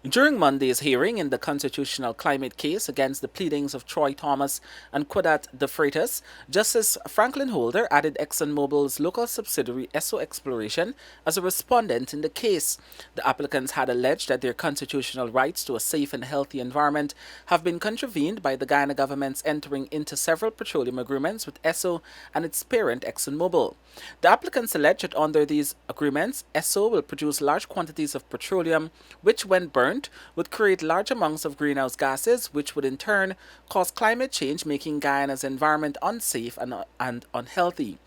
During Monday's hearing in the constitutional climate case against the pleadings of Troy Thomas and Quadat De Freitas, Justice Franklin Holder added Exxonmobil's local subsidiary Esso Exploration as a respondent in the case. The applicants had alleged that their constitutional rights to a safe and healthy environment have been contravened by the Guyana government's entering into several petroleum agreements with Esso and its parent Exxonmobil. The applicants allege that under these agreements, Esso will produce large quantities of petroleum, which, when burned, would create large amounts of greenhouse gases, which would in turn cause climate change, making Guyana's environment unsafe and unhealthy.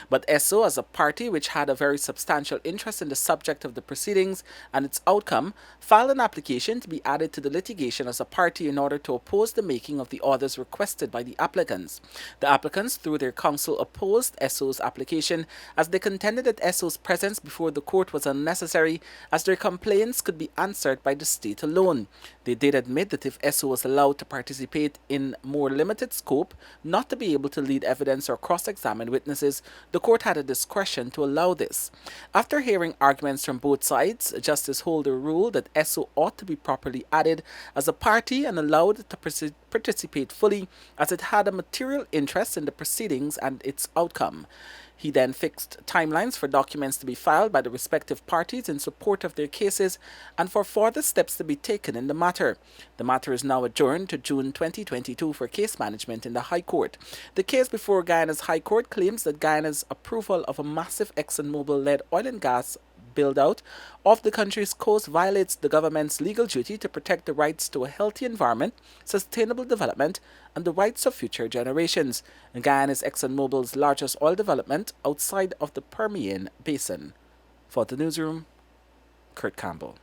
But Esso, as a party which had a very substantial interest in the subject of the proceedings and its outcome, filed an application to be added to the litigation as a party in order to oppose the making of the orders requested by the applicants. The applicants, through their counsel, opposed Esso's application as they contended that Esso's presence before the court was unnecessary, as their complaints could be answered by the state alone. They did admit that if Esso was allowed to participate in more limited scope, not to be able to lead evidence or cross-examine witnesses, the court had a discretion to allow this. After hearing arguments from both sides, Justice Holder ruled that Esso ought to be properly added as a party and allowed to participate fully, as it had a material interest in the proceedings and its outcome. He then fixed timelines for documents to be filed by the respective parties in support of their cases and for further steps to be taken in the matter. The matter is now adjourned to June 2022 for case management in the High Court. The case before Guyana's High Court claims that Guyana's approval of a massive ExxonMobil-led oil and gas build-out of the country's coast violates the government's legal duty to protect the rights to a healthy environment, sustainable development, and the rights of future generations. Guyana is ExxonMobil's largest oil development outside of the Permian Basin. For the newsroom, Kurt Campbell.